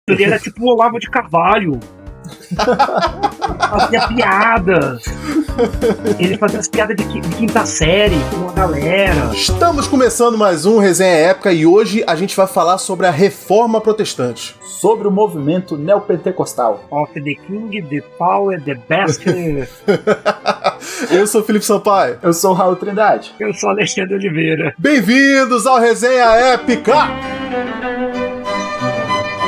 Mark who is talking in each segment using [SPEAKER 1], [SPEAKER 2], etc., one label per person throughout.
[SPEAKER 1] Ele era tipo o Olavo de Carvalho. Fazia piada. Ele fazia as piadas de quinta série com a galera.
[SPEAKER 2] Estamos começando mais um Resenha Épica e hoje a gente vai falar sobre a Reforma Protestante.
[SPEAKER 3] Sobre o movimento neopentecostal.
[SPEAKER 1] Of the King, the Power, the Best.
[SPEAKER 2] Eu sou o Felipe Sampaio.
[SPEAKER 3] Eu sou o Raul Trindade.
[SPEAKER 1] Eu sou Alexandre Oliveira.
[SPEAKER 2] Bem-vindos ao Resenha Épica!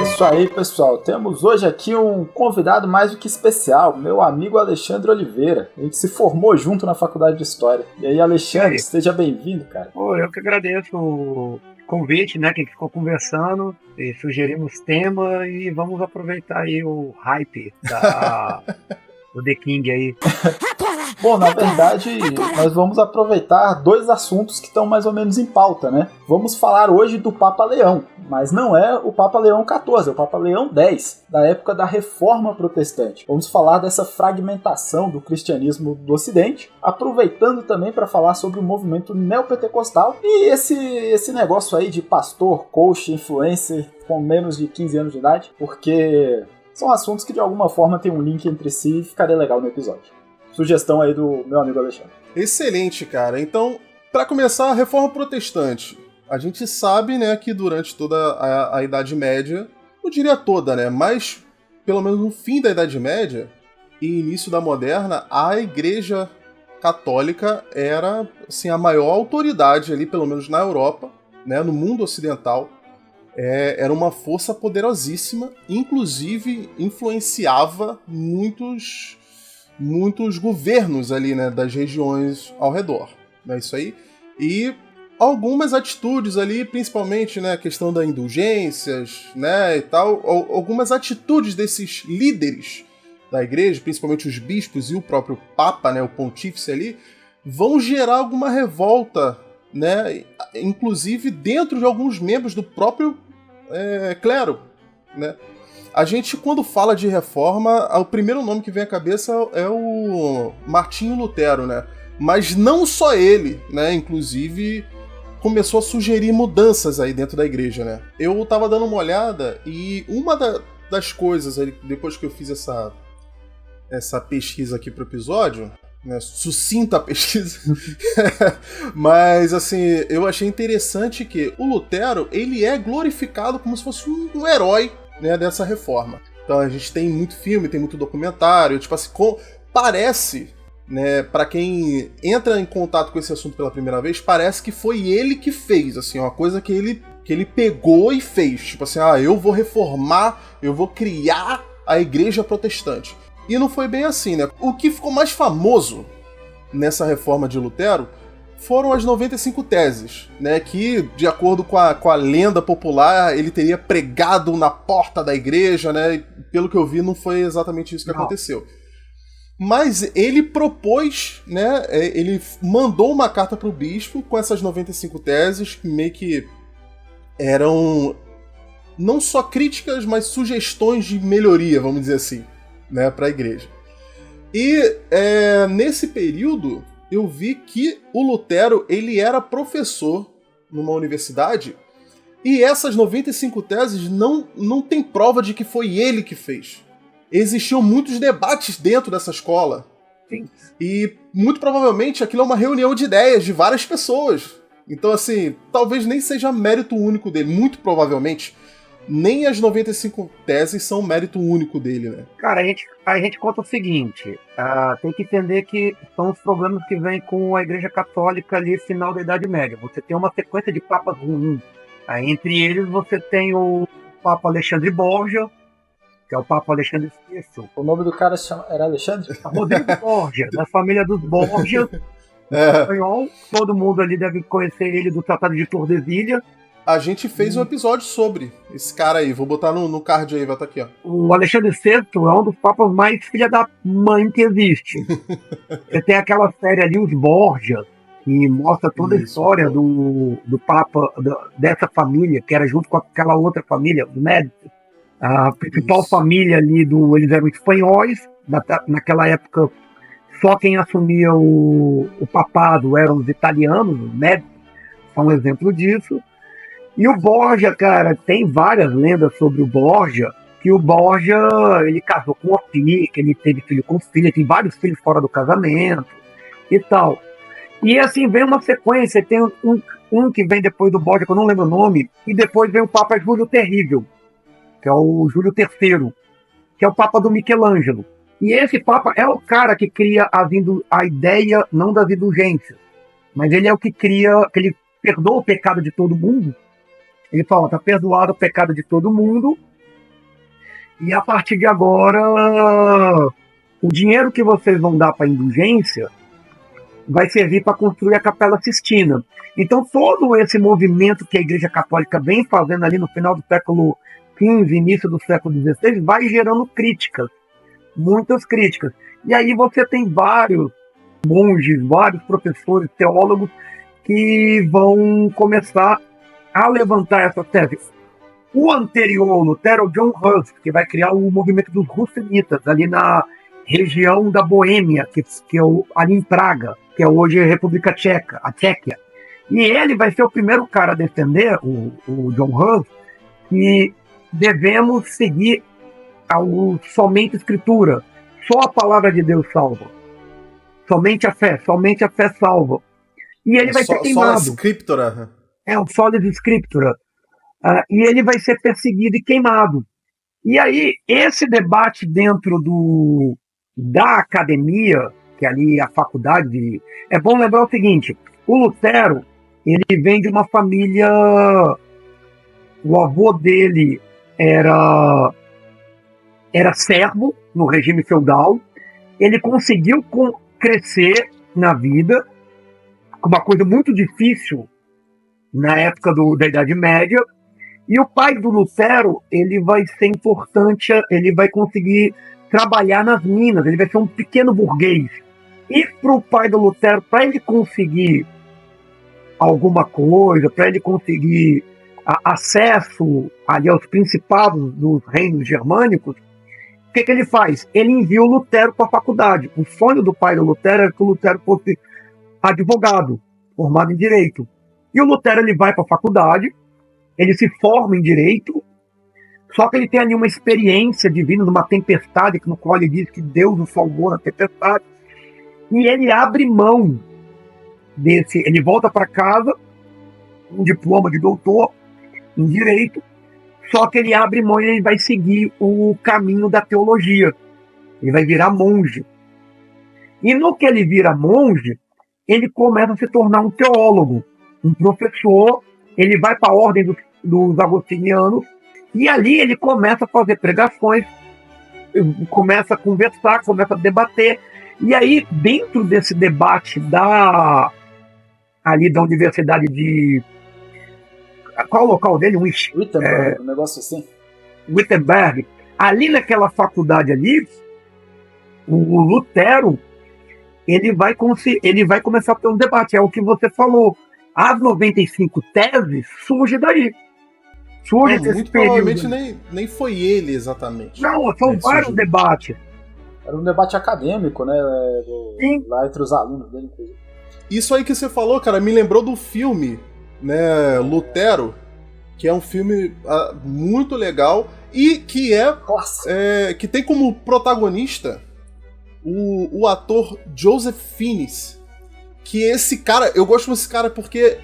[SPEAKER 3] Isso aí, pessoal. Temos hoje aqui um convidado mais do que especial, meu amigo Alexandre Oliveira. A gente se formou junto na Faculdade de História. E aí, Alexandre, seja bem-vindo, cara.
[SPEAKER 1] Eu que agradeço o convite, né? Que a gente ficou conversando e sugerimos tema e vamos aproveitar aí o hype do The King aí.
[SPEAKER 3] Bom, na verdade, nós vamos aproveitar dois assuntos que estão mais ou menos em pauta, né? Vamos falar hoje do Papa Leão, mas não é o Papa Leão XIV, é o Papa Leão X, da época da Reforma Protestante. Vamos falar dessa fragmentação do cristianismo do Ocidente, aproveitando também para falar sobre o movimento neopentecostal e esse negócio aí de pastor, coach, influencer com menos de 15 anos de idade, porque são assuntos que de alguma forma têm um link entre si e ficaria legal no episódio. Sugestão aí do meu amigo Alexandre.
[SPEAKER 2] Excelente, cara. Então, para começar, a Reforma Protestante. A gente sabe, né, que durante toda a Idade Média, eu diria toda, né, mas pelo menos no fim da Idade Média e início da Moderna, a Igreja Católica era, assim, a maior autoridade ali, pelo menos na Europa, né, no mundo ocidental. Era uma força poderosíssima, inclusive influenciava muitos governos ali, né, das regiões ao redor, né, isso aí. E algumas atitudes ali, principalmente, né, a questão das indulgências, né, e tal, algumas atitudes desses líderes da igreja, principalmente os bispos e o próprio Papa, né, o pontífice ali, vão gerar alguma revolta, né, inclusive dentro de alguns membros do próprio clero, né. A gente, quando fala de reforma, o primeiro nome que vem à cabeça é o Martinho Lutero, né? Mas não só ele, né? Inclusive, começou a sugerir mudanças aí dentro da igreja, né? Eu tava dando uma olhada e uma das coisas, aí, depois que eu fiz essa pesquisa aqui pro episódio, né? Sucinta pesquisa, mas assim, eu achei interessante que o Lutero, ele é glorificado como se fosse um herói, né, dessa reforma. Então a gente tem muito filme, tem muito documentário, tipo assim, parece, né, para quem entra em contato com esse assunto pela primeira vez, parece que foi ele que fez, assim, uma coisa que ele pegou e fez, tipo assim, eu vou reformar, eu vou criar a igreja protestante. E não foi bem assim, né? O que ficou mais famoso nessa reforma de Lutero foram as 95 teses, né, que, de acordo com a lenda popular, ele teria pregado na porta da igreja, né, e pelo que eu vi não foi exatamente isso que aconteceu. Mas ele propôs, né, ele mandou uma carta para o bispo com essas 95 teses, que meio que eram não só críticas, mas sugestões de melhoria, vamos dizer assim, né, para a igreja. E nesse período eu vi que o Lutero, ele era professor numa universidade e essas 95 teses não tem prova de que foi ele que fez. Existiam muitos debates dentro dessa escola.
[SPEAKER 1] Sim.
[SPEAKER 2] E muito provavelmente aquilo é uma reunião de ideias de várias pessoas. Então, assim, talvez nem seja mérito único dele. Muito provavelmente nem as 95 teses são mérito único dele, né?
[SPEAKER 1] Cara, a gente conta o seguinte, tem que entender que são os problemas que vêm com a Igreja Católica ali, final da Idade Média. Você tem uma sequência de papas ruins. Entre eles você tem o Papa Alexandre Borgia, que é o Papa Alexandre VI.
[SPEAKER 3] O nome do cara era Alexandre?
[SPEAKER 1] Rodrigo Borgia, da família dos Borgia, espanhol. Todo mundo ali deve conhecer ele do Tratado de Tordesilhas.
[SPEAKER 2] A gente fez um episódio sobre esse cara aí. Vou botar no card aí, vai estar aqui, ó.
[SPEAKER 1] O Alexandre VI é um dos papas mais filha da mãe que existe. Você tem aquela série ali, Os Borgia, que mostra toda a história do papa, dessa família, que era junto com aquela outra família, os Médici. A principal família ali, eles eram espanhóis. Naquela época, só quem assumia o papado eram os italianos, os Médici. São um exemplo disso. E o Borgia, cara, tem várias lendas sobre o Borgia, que o Borgia, ele casou com uma filha, que ele teve filho com filha, tem vários filhos fora do casamento e tal. E assim, vem uma sequência, tem um que vem depois do Borgia, que eu não lembro o nome, e depois vem o Papa Júlio Terrível, que é o Júlio III, que é o Papa do Michelangelo. E esse Papa é o cara que cria a ideia, não das indulgências, mas ele é o que cria, que ele perdoa o pecado de todo mundo. Ele fala, tá perdoado o pecado de todo mundo, e a partir de agora, o dinheiro que vocês vão dar para a indulgência vai servir para construir a Capela Sistina. Então todo esse movimento que a Igreja Católica vem fazendo ali no final do século XV, início do século XVI, vai gerando críticas, muitas críticas. E aí você tem vários monges, vários professores, teólogos, que vão começar a levantar essa tese. O anterior ao Lutero, John Hus, que vai criar o movimento dos Russenitas, ali na região da Boêmia, que é ali em Praga, que é hoje a República Tcheca, a Tchequia. E ele vai ser o primeiro cara a defender, o John Hus, que devemos seguir somente a Escritura. Só a palavra de Deus salva. Somente a fé salva. E ele vai ser queimado.
[SPEAKER 2] Só a Scriptura.
[SPEAKER 1] É, o Solis Scriptura. E ele vai ser perseguido e queimado. E aí, esse debate dentro da academia, que é ali a faculdade, é bom lembrar o seguinte, o Lutero, ele vem de uma família, o avô dele era servo no regime feudal, ele conseguiu crescer na vida, uma coisa muito difícil na época da Idade Média, e o pai do Lutero, ele vai ser importante, ele vai conseguir trabalhar nas minas, ele vai ser um pequeno burguês. E para o pai do Lutero, para ele conseguir alguma coisa, para ele conseguir acesso ali aos principados dos reinos germânicos, o que ele faz? Ele envia o Lutero para a faculdade. O sonho do pai do Lutero era que o Lutero fosse advogado, formado em direito. E o Lutero, ele vai para a faculdade, ele se forma em direito, só que ele tem ali uma experiência divina numa tempestade, no qual ele diz que Deus o salvou na tempestade, e ele abre mão ele volta para casa, um diploma de doutor em direito, só que ele abre mão e ele vai seguir o caminho da teologia, ele vai virar monge. E no que ele vira monge, ele começa a se tornar um teólogo, um professor, ele vai para a ordem dos agostinianos, e ali ele começa a fazer pregações, começa a conversar, começa a debater, e aí dentro desse debate ali da Universidade de... Qual é o local dele?
[SPEAKER 3] Wittenberg, um negócio assim.
[SPEAKER 1] Wittenberg. Ali naquela faculdade ali, o Lutero, ele vai começar a ter um debate, é o que você falou. As 95 teses surgem daí.
[SPEAKER 2] Muito provavelmente nem foi ele exatamente.
[SPEAKER 1] Não, são vários debates.
[SPEAKER 3] Era um debate acadêmico, né? Lá entre os alunos dele, inclusive.
[SPEAKER 2] Isso aí que você falou, cara, me lembrou do filme, né, Lutero, que é um filme muito legal e que que tem como protagonista o ator Joseph Fiennes, que esse cara, eu gosto desse cara porque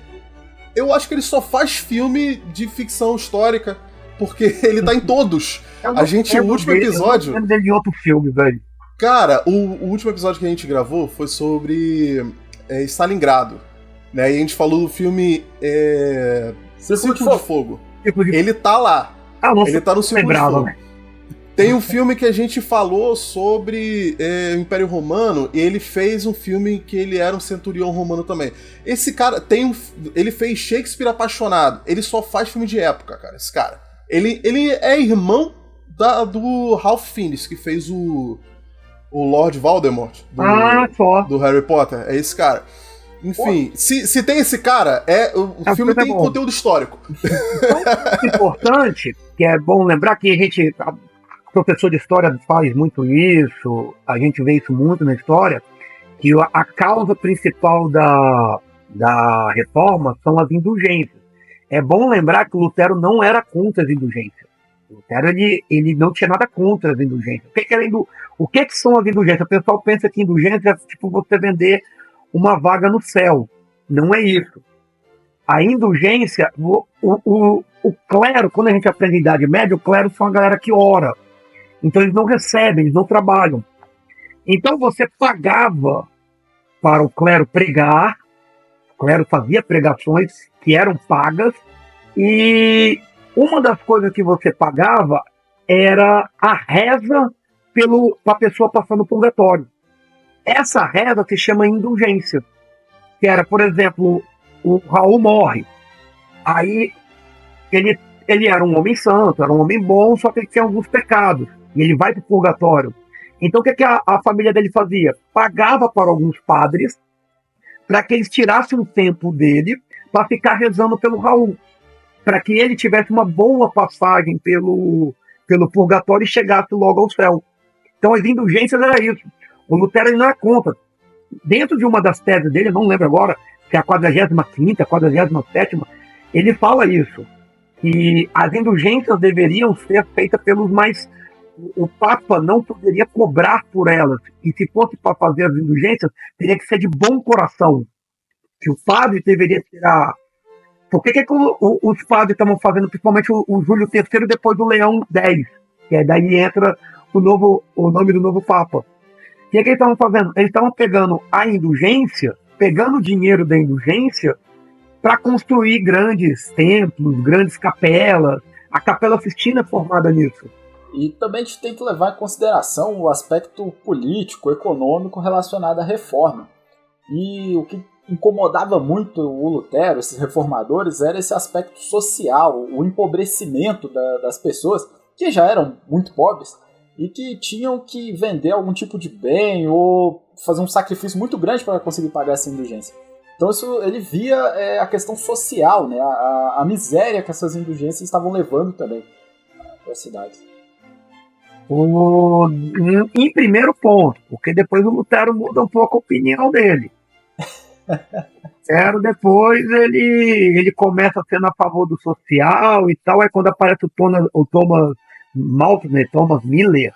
[SPEAKER 2] eu acho que ele só faz filme de ficção histórica, porque ele tá em todos. O último episódio...
[SPEAKER 1] Eu não lembro dele de outro filme, velho.
[SPEAKER 2] Cara, o último episódio que a gente gravou foi sobre Stalingrado, né? E a gente falou do filme Círculo de Fogo. Ele tá lá. Ele tá no Círculo de Fogo. Né? Tem um filme que a gente falou sobre o Império Romano, e ele fez um filme que ele era um centurião romano também. Esse cara ele fez Shakespeare Apaixonado. Ele só faz filme de época, cara, esse cara. Ele é irmão do Ralph Fiennes, que fez o Lord Voldemort do Harry Potter. É esse cara. Enfim, se tem esse cara, o filme tem conteúdo histórico.
[SPEAKER 1] Então, importante, que é bom lembrar que a gente... professor de história faz muito isso, a gente vê isso muito na história, que a causa principal da reforma são as indulgências. É bom lembrar que o Lutero não era contra as indulgências. Lutero, ele não tinha nada contra as indulgências. O que são as indulgências? O pessoal pensa que indulgência é tipo você vender uma vaga no céu. Não é isso. A indulgência, o clero, quando a gente aprende a Idade Média, o clero são a galera que ora. Então eles não recebem, eles não trabalham. Então você pagava para o clero pregar, o clero fazia pregações que eram pagas, e uma das coisas que você pagava era a reza para a pessoa passando no purgatório. Essa reza se chama indulgência, que era, por exemplo, o Raul morre. Aí ele era um homem santo, era um homem bom, só que ele tinha alguns pecados. E ele vai para o purgatório. Então o que a família dele fazia? Pagava para alguns padres para que eles tirassem um tempo dele para ficar rezando pelo Raul. Para que ele tivesse uma boa passagem pelo purgatório e chegasse logo ao céu. Então as indulgências era isso. O Lutero ele não é contra. Dentro de uma das teses dele, eu não lembro agora, que é a 45ª, 47ª, ele fala isso, que as indulgências deveriam ser feitas pelos mais... O Papa não poderia cobrar por elas, e se fosse para fazer as indulgências, teria que ser de bom coração, que o padre deveria tirar... Por que os padres estavam fazendo, principalmente o Júlio III, depois do Leão X, que é daí entra o nome do novo Papa? O que eles estavam fazendo? Eles estavam pegando a indulgência, pegando o dinheiro da indulgência para construir grandes templos, grandes capelas. A Capela Sistina é formada nisso.
[SPEAKER 3] E também a gente tem que levar em consideração o aspecto político, econômico relacionado à reforma. E o que incomodava muito o Lutero, esses reformadores, era esse aspecto social, o empobrecimento das pessoas, que já eram muito pobres, e que tinham que vender algum tipo de bem ou fazer um sacrifício muito grande para conseguir pagar essa indulgência. Então isso, ele via a questão social, né? A miséria que essas indulgências estavam levando também para a cidade.
[SPEAKER 1] Em primeiro ponto, porque depois o Lutero muda um pouco a opinião dele. Depois ele começa sendo a favor do social e tal, aí quando aparece o Thomas Miller,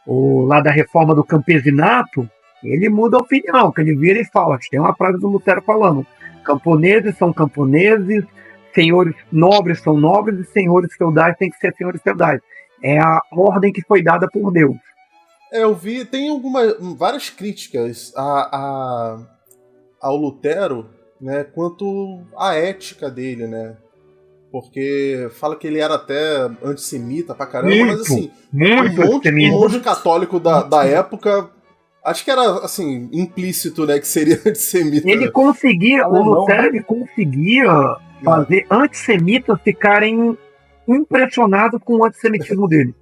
[SPEAKER 1] lá da reforma do campesinato, ele muda a opinião, que ele vira e fala, tem uma frase do Lutero falando, camponeses são camponeses, senhores nobres são nobres e senhores feudais têm que ser senhores feudais. É a ordem que foi dada por Deus.
[SPEAKER 2] Eu vi, tem várias críticas ao Lutero, né, quanto à ética dele, né? Porque fala que ele era até antissemita pra caramba, mas assim, um monte católico da época, acho que era assim, implícito, né, que seria antissemita.
[SPEAKER 1] Ele conseguia, o Lutero ele conseguia fazer antissemitas ficarem impressionados com o antissemitismo dele.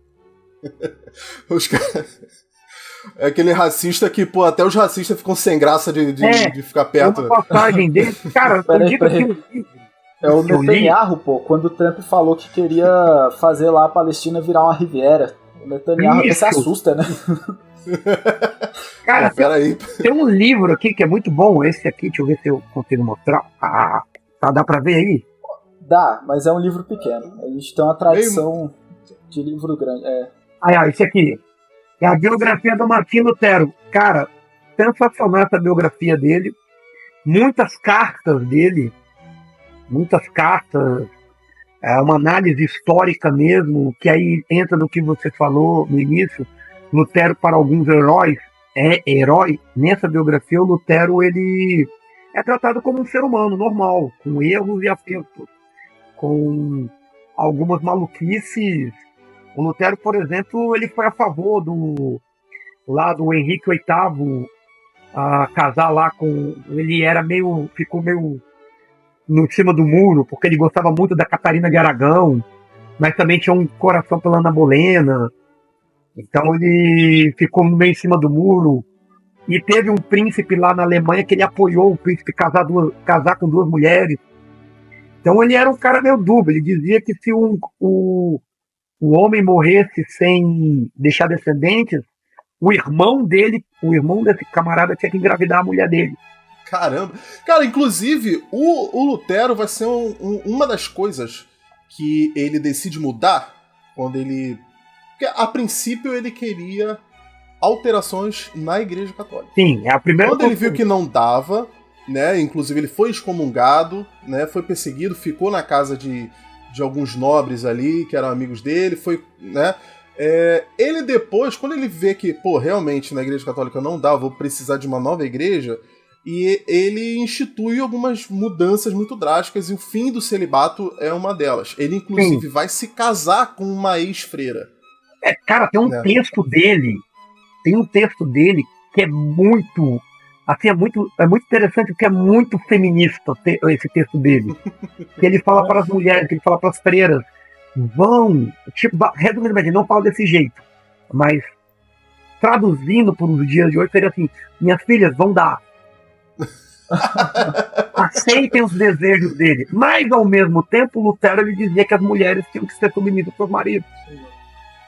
[SPEAKER 2] Os caras... É aquele racista que, pô, até os racistas ficam sem graça de ficar perto.
[SPEAKER 1] Uma passagem dele, cara,
[SPEAKER 3] é o Netanyahu, pô, quando o Trump falou que queria fazer lá a Palestina virar uma Riviera. O Netanyahu até se assusta, né?
[SPEAKER 1] Cara, tem um livro aqui que é muito bom, esse aqui, deixa eu ver se eu consigo mostrar. Dá pra ver aí?
[SPEAKER 3] Dá, mas é um livro pequeno. A gente tem uma tradição de livro grande.
[SPEAKER 1] Esse aqui. É a biografia do Martim Lutero. Cara, sensacional essa biografia dele. Muitas cartas dele. É uma análise histórica mesmo, que aí entra no que você falou no início. Lutero, para alguns heróis, é herói. Nessa biografia, o Lutero ele é tratado como um ser humano normal, com erros e acertos, com algumas maluquices. O Lutero, por exemplo, ele foi a favor do Henrique VIII a casar lá com... Ele ficou meio no cima do muro, porque ele gostava muito da Catarina de Aragão, mas também tinha um coração pela Ana Bolena. Então ele ficou meio em cima do muro. E teve um príncipe lá na Alemanha que ele apoiou o príncipe casar com duas mulheres. Então ele era um cara meio dúbio. Ele dizia que se o homem morresse sem deixar descendentes, o irmão desse camarada tinha que engravidar a mulher dele.
[SPEAKER 2] Caramba! Cara, inclusive, o Lutero vai ser uma das coisas que ele decide mudar, Quando ele... Porque, a princípio, ele queria alterações na Igreja Católica.
[SPEAKER 1] Sim, é a primeira
[SPEAKER 2] Quando ele viu que não dava, né, inclusive ele foi excomungado, né, foi perseguido, ficou na casa de alguns nobres ali, que eram amigos dele, foi, né, ele depois, quando ele vê que, pô, realmente na Igreja Católica não dá, vou precisar de uma nova igreja, e ele institui algumas mudanças muito drásticas, e o fim do celibato é uma delas. Ele, inclusive, vai se casar com uma ex-freira.
[SPEAKER 1] Cara, tem um texto dele que é muito, assim, é muito interessante, porque é muito feminista esse texto dele. Que ele fala para as mulheres, que ele fala para as freiras, resumidamente, não fala desse jeito, mas traduzindo por os dias de hoje, seria assim: minhas filhas, vão dar. Aceitem os desejos dele. Mas, ao mesmo tempo, Lutero ele dizia que as mulheres tinham que ser submissas para os maridos.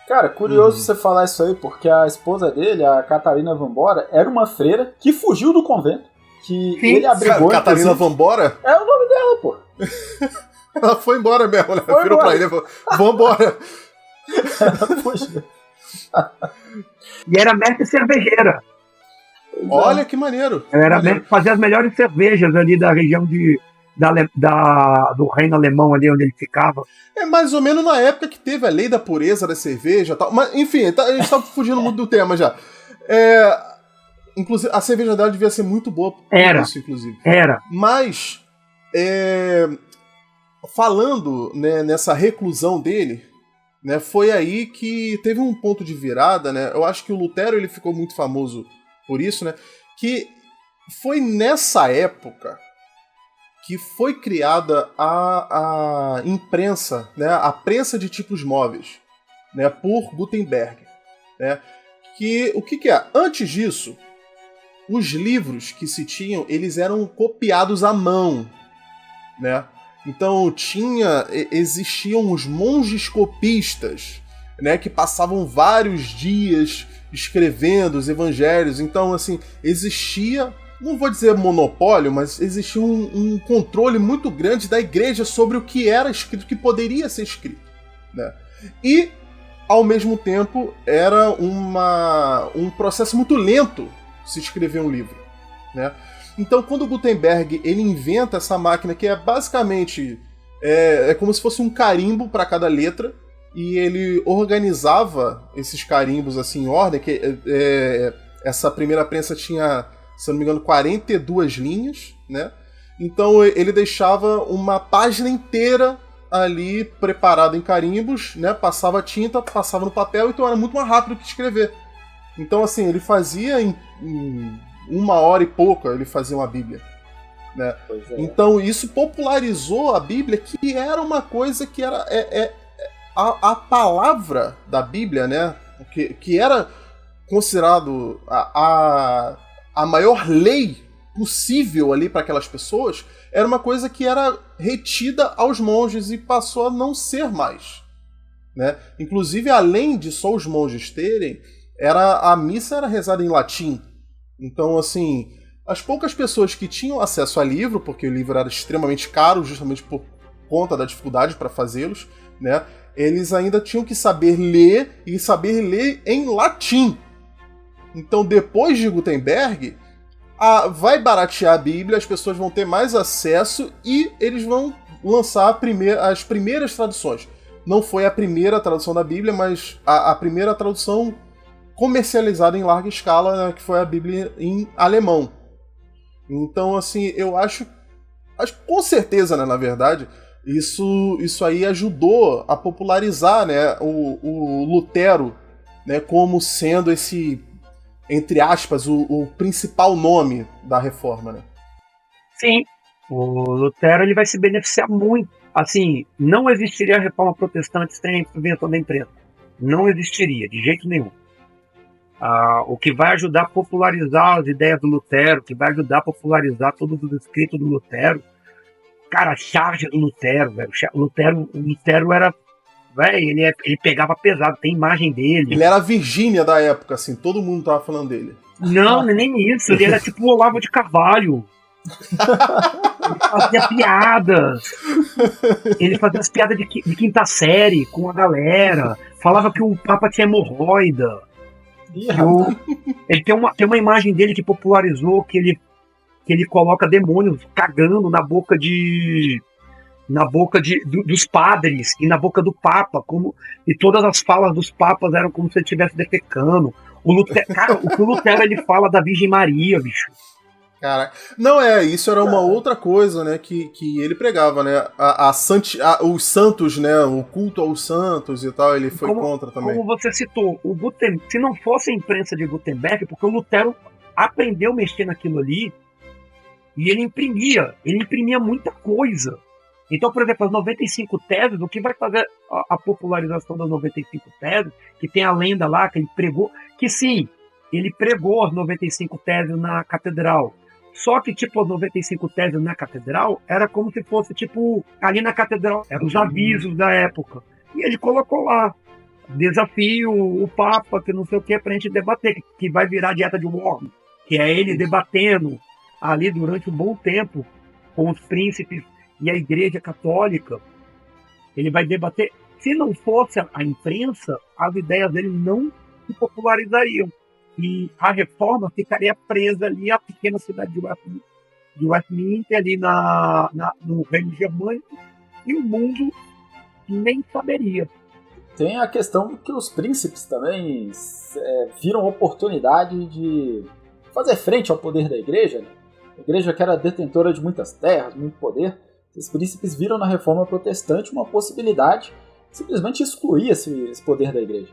[SPEAKER 3] Cara, curioso você falar isso aí, porque a esposa dele, a Catarina Vambora, era uma freira que fugiu do convento. Que
[SPEAKER 1] Sim.
[SPEAKER 3] ele abrigou.
[SPEAKER 2] Catarina Vambora?
[SPEAKER 3] É o nome dela, pô.
[SPEAKER 2] Ela foi embora mesmo, né? Virou pra ele e falou: vambora.
[SPEAKER 3] Ela fugiu.
[SPEAKER 1] E era mestre cervejeira.
[SPEAKER 2] Olha que maneiro.
[SPEAKER 1] Ela era mestre, fazia as melhores cervejas ali da região do reino alemão, ali onde ele ficava.
[SPEAKER 2] É mais ou menos na época que teve a lei da pureza da cerveja e tal. Mas, enfim, a gente tá fugindo muito do tema já. Inclusive, a cerveja dela devia ser muito boa por isso, inclusive.
[SPEAKER 1] Era.
[SPEAKER 2] Mas, falando, né, nessa reclusão dele, né, foi aí que teve um ponto de virada, né? Eu acho que o Lutero ele ficou muito famoso por isso, né? Que foi nessa época que foi criada a imprensa, né, a prensa de tipos móveis, né, por Gutenberg. Né, o que é? Antes disso, os livros que se tinham, eles eram copiados à mão. Né? Então existiam os monges copistas, né, que passavam vários dias escrevendo os evangelhos. Então, assim, existia... não vou dizer monopólio, mas existia um controle muito grande da igreja sobre o que era escrito, o que poderia ser escrito. Né? E, ao mesmo tempo, era um processo muito lento se escrever um livro. Né? Então, quando Gutenberg ele inventa essa máquina, que é basicamente como se fosse um carimbo para cada letra, e ele organizava esses carimbos assim, em ordem, que essa primeira prensa tinha, se eu não me engano, 42 linhas, né? Então ele deixava uma página inteira ali preparada em carimbos, né? Passava tinta, passava no papel, então era muito mais rápido que escrever. Então, assim, ele fazia em 1 hora e pouco, ele fazia uma Bíblia. Né? Então isso popularizou a Bíblia, que era uma coisa que era a palavra da Bíblia, né? Que era considerado a maior lei possível ali para aquelas pessoas, era uma coisa que era retida aos monges e passou a não ser mais. Né? Inclusive, além de só os monges terem, a missa era rezada em latim. Então, assim, as poucas pessoas que tinham acesso a livro, porque o livro era extremamente caro, justamente por conta da dificuldade para fazê-los, né? Eles ainda tinham que saber ler, e saber ler em latim. Então, depois de Gutenberg, vai baratear a Bíblia, as pessoas vão ter mais acesso e eles vão lançar as primeiras traduções. Não foi a primeira tradução da Bíblia, mas a primeira tradução comercializada em larga escala, né, que foi a Bíblia em alemão. Então, assim, eu acho com certeza, né, na verdade, isso aí ajudou a popularizar, né, o Lutero, né, como sendo esse, entre aspas, o principal nome da reforma, né?
[SPEAKER 1] Sim, o Lutero ele vai se beneficiar muito. Assim, não existiria a reforma protestante sem a intervenção da imprensa. Não existiria, de jeito nenhum. O que vai ajudar a popularizar as ideias do Lutero, que vai ajudar a popularizar todos os escritos do Lutero, cara, a charge do Lutero, velho. O Lutero era, velho, ele pegava pesado, tem imagem dele.
[SPEAKER 2] Ele era a Virgínia da época, assim, todo mundo tava falando dele.
[SPEAKER 1] Não, nem isso, ele era tipo o Olavo de Carvalho. fazia piadas. Ele fazia as piadas de quinta série com a galera. Falava que o Papa tinha hemorroida. Ele tem uma imagem dele que popularizou que ele coloca demônios cagando na boca dos padres e na boca do Papa, e todas as falas dos papas eram como se ele estivesse defecando. O que o Lutero ele fala da Virgem Maria, bicho.
[SPEAKER 2] Cara, não isso era uma outra coisa, né, que ele pregava, né, os santos, né, o culto aos santos e tal, ele foi contra também.
[SPEAKER 1] Como você citou, se não fosse a imprensa de Gutenberg, porque o Lutero aprendeu a mexer naquilo ali, e ele imprimia muita coisa. Então, por exemplo, as 95 teses, o que vai fazer a popularização das 95 teses, que tem a lenda lá, que ele pregou, que sim, ele pregou as 95 teses na catedral. Só que, tipo, as 95 teses na catedral era como se fosse, tipo, ali na catedral, eram os avisos da época. E ele colocou lá, desafio o Papa, que não sei o que, pra gente debater, que vai virar a dieta de Worm, que é ele debatendo ali durante um bom tempo com os príncipes e a Igreja Católica. Ele vai debater. Se não fosse a imprensa, as ideias dele não se popularizariam. E a reforma ficaria presa ali à pequena cidade de Westminster, ali no Reino Germânico, e o mundo nem saberia.
[SPEAKER 3] Tem a questão que os príncipes também viram oportunidade de fazer frente ao poder da igreja, né? A igreja que era detentora de muitas terras, muito poder. Os príncipes viram na reforma protestante uma possibilidade de simplesmente excluir esse poder da igreja.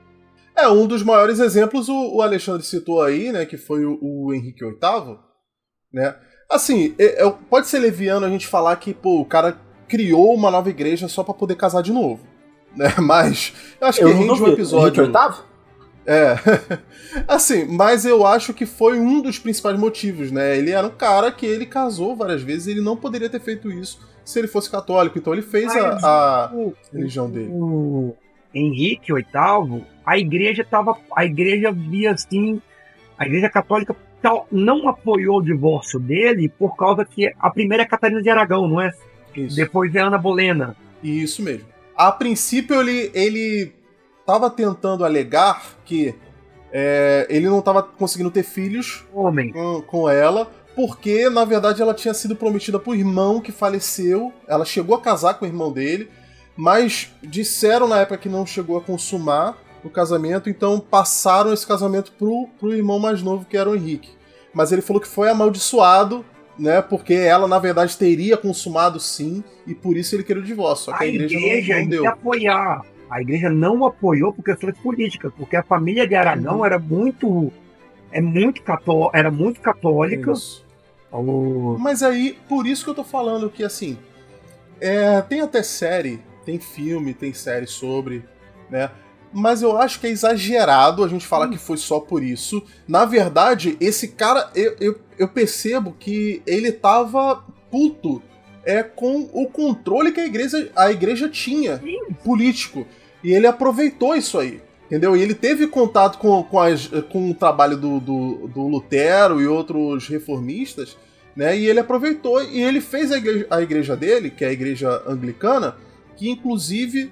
[SPEAKER 2] Um dos maiores exemplos o Alexandre citou aí, né, que foi o Henrique VIII, né? Assim, pode ser leviano a gente falar que, o cara criou uma nova igreja só pra poder casar de novo, né? Mas eu acho que rende um episódio...
[SPEAKER 3] Henrique VIII?
[SPEAKER 2] Assim, mas eu acho que foi um dos principais motivos, né? Ele era um cara que ele casou várias vezes e ele não poderia ter feito isso se ele fosse católico, então ele fez a religião dele.
[SPEAKER 1] O Henrique VIII, a igreja via assim, a Igreja Católica não apoiou o divórcio dele por causa que a primeira é Catarina de Aragão, não é?
[SPEAKER 2] Isso.
[SPEAKER 1] Depois é Ana Bolena.
[SPEAKER 2] Isso mesmo. A princípio ele estava tentando alegar que ele não estava conseguindo ter filhos com ela, porque, na verdade, ela tinha sido prometida pro irmão que faleceu. Ela chegou a casar com o irmão dele, mas disseram na época que não chegou a consumar o casamento, então passaram esse casamento pro irmão mais novo, que era o Henrique. Mas ele falou que foi amaldiçoado, né, porque ela, na verdade, teria consumado sim, e por isso ele queria o divórcio. Só que a igreja não deu.
[SPEAKER 1] A igreja não apoiou por questões políticas, porque a família de Aragão era muito católica.
[SPEAKER 2] Isso. Mas aí, por isso que eu tô falando que, assim, tem até série, tem filme, tem série sobre, né? Mas eu acho que é exagerado a gente falar que foi só por isso. Na verdade, esse cara, eu percebo que ele tava puto com o controle que a igreja tinha, político. E ele aproveitou isso aí, entendeu? E ele teve contato com o trabalho do Lutero e outros reformistas, né? E ele aproveitou e ele fez a igreja dele, que é a igreja anglicana, que inclusive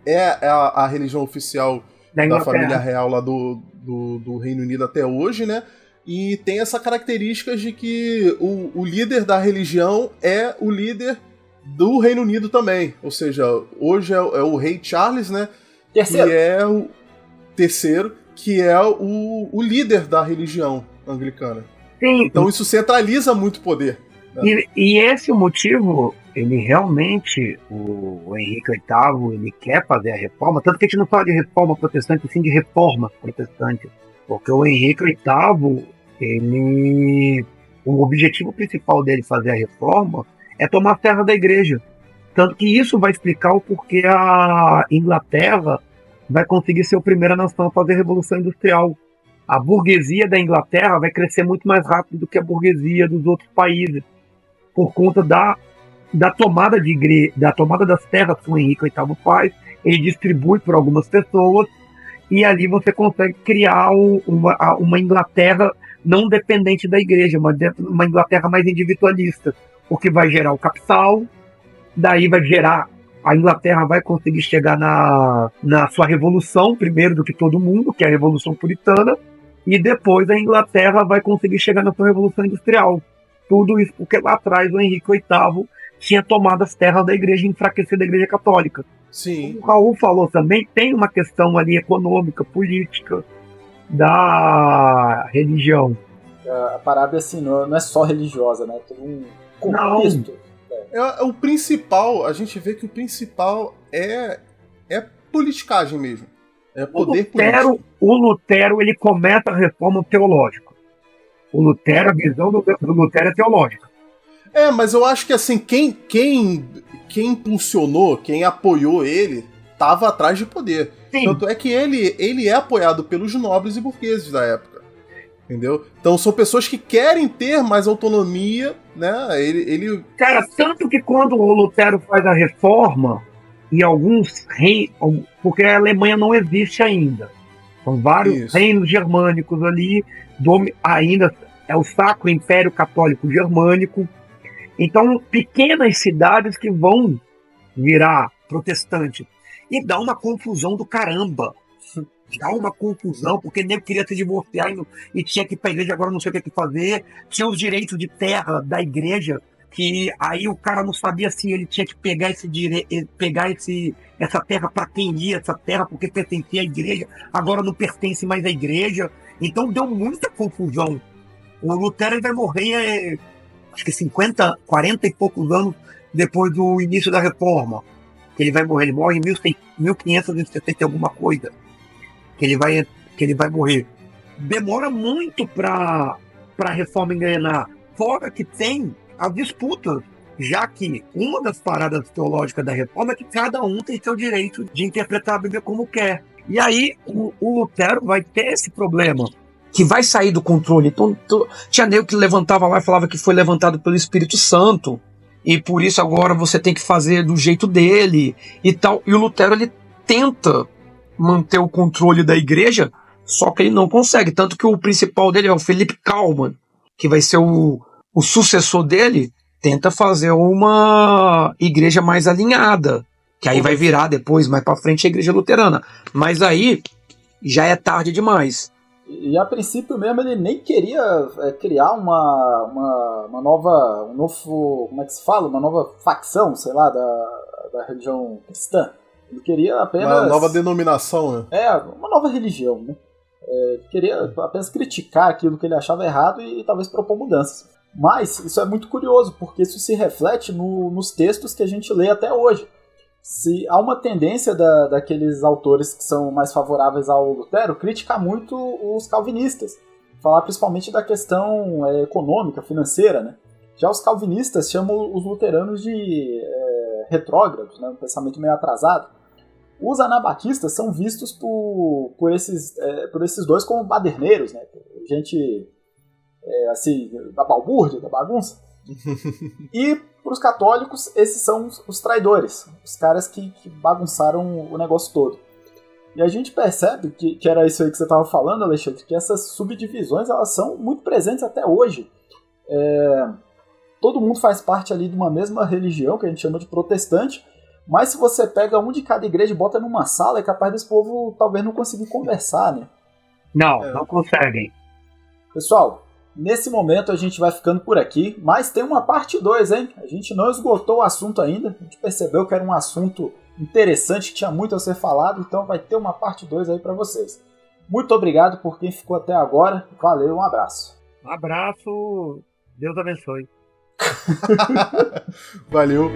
[SPEAKER 2] é a religião oficial da família real lá do Reino Unido até hoje, né? E tem essa característica de que o líder da religião é o líder do Reino Unido também. Ou seja, hoje é o rei Charles, né?
[SPEAKER 3] Terceiro.
[SPEAKER 2] Que é o terceiro, que é o líder da religião anglicana.
[SPEAKER 1] Sim.
[SPEAKER 2] Então isso centraliza muito poder. Né?
[SPEAKER 1] E esse motivo, ele realmente, o Henrique VIII, ele quer fazer a reforma, tanto que a gente não fala de reforma protestante, sim de reforma protestante. Porque o Henrique VIII, o objetivo principal dele fazer a reforma é tomar a terra da igreja. Tanto que isso vai explicar o porquê a Inglaterra vai conseguir ser a primeira nação a fazer a Revolução Industrial. A burguesia da Inglaterra vai crescer muito mais rápido do que a burguesia dos outros países, por conta da tomada da tomada das terras que o Henrique VIII faz. Ele distribui por algumas pessoas, e ali você consegue criar uma Inglaterra não dependente da igreja, mas uma Inglaterra mais individualista, o que vai gerar o capital, daí vai gerar, a Inglaterra vai conseguir chegar na sua revolução, primeiro do que todo mundo, que é a Revolução Puritana, e depois a Inglaterra vai conseguir chegar na sua Revolução Industrial. Tudo isso porque lá atrás o Henrique VIII tinha tomado as terras da igreja e enfraquecido a igreja católica.
[SPEAKER 2] Sim.
[SPEAKER 1] Como o Raul falou também, tem uma questão ali econômica, política, da religião.
[SPEAKER 3] A parada assim, não é só religiosa, né? Tem um contexto.
[SPEAKER 2] O principal, a gente vê que o principal é politicagem mesmo. É poder político.
[SPEAKER 1] O Lutero, ele começa a reforma teológica. A visão do Lutero é teológica.
[SPEAKER 2] Mas eu acho que assim, quem impulsionou, quem apoiou ele, estava atrás de poder.
[SPEAKER 1] Sim.
[SPEAKER 2] Tanto é que ele é apoiado pelos nobres e burgueses da época. Entendeu? Então são pessoas que querem ter mais autonomia, né?
[SPEAKER 1] Cara, tanto que quando o Lutero faz a reforma, e alguns reis, porque a Alemanha não existe ainda, são vários reinos germânicos ali, ainda é o Sacro Império Católico Germânico, então pequenas cidades que vão virar protestantes, e dá uma confusão do caramba. Dá uma confusão, porque nem queria se divorciar e tinha que ir pra igreja, agora não sei o que fazer. Tinha os direitos de terra da igreja, que aí o cara não sabia se ele tinha que pegar essa terra para quem ia essa terra, porque pertencia à igreja, agora não pertence mais à igreja. Então deu muita confusão. O Lutero vai morrer, acho que 40 e poucos anos depois do início da reforma. Ele vai morrer, ele morre em 1560 e alguma coisa. Que ele vai morrer. Demora muito para a reforma engrenar. Fora que tem as disputas, já que uma das paradas teológicas da reforma é que cada um tem seu direito de interpretar a Bíblia como quer. E aí o Lutero vai ter esse problema, que vai sair do controle. Então, tinha nego que levantava lá e falava que foi levantado pelo Espírito Santo, e por isso agora você tem que fazer do jeito dele e tal. E o Lutero, ele tenta manter o controle da igreja, só que ele não consegue, tanto que o principal dele é o Philipp Kalman, que vai ser o sucessor dele, tenta fazer uma igreja mais alinhada, que aí vai virar depois, mais pra frente, a igreja luterana, mas aí já é tarde demais.
[SPEAKER 3] E a princípio mesmo ele nem queria criar uma nova, como é que se fala? Uma nova facção, sei lá, da religião cristã. Ele queria apenas...
[SPEAKER 2] Uma nova denominação, né?
[SPEAKER 3] Uma nova religião, né? Ele queria apenas criticar aquilo que ele achava errado e talvez propor mudanças. Mas isso é muito curioso, porque isso se reflete nos textos que a gente lê até hoje. Se há uma tendência daqueles autores que são mais favoráveis ao Lutero criticar muito os calvinistas. Falar principalmente da questão econômica, financeira, né? Já os calvinistas chamam os luteranos de retrógrados, né? Um pensamento meio atrasado. Os anabatistas são vistos por esses dois como baderneiros, né? Gente assim, da balbúrdia, da bagunça. E para os católicos, esses são os traidores, os caras que bagunçaram o negócio todo. E a gente percebe que era isso aí que você estava falando, Alexandre, que essas subdivisões elas são muito presentes até hoje. Todo mundo faz parte ali de uma mesma religião, que a gente chama de protestante, mas se você pega um de cada igreja e bota numa sala, é capaz desse povo talvez não conseguir conversar, né?
[SPEAKER 1] Não conseguem.
[SPEAKER 3] Pessoal, nesse momento a gente vai ficando por aqui, mas tem uma parte 2, hein? A gente não esgotou o assunto ainda, a gente percebeu que era um assunto interessante, que tinha muito a ser falado, então vai ter uma parte 2 aí para vocês. Muito obrigado por quem ficou até agora, valeu, um abraço.
[SPEAKER 1] Um abraço, Deus abençoe.
[SPEAKER 2] Valeu.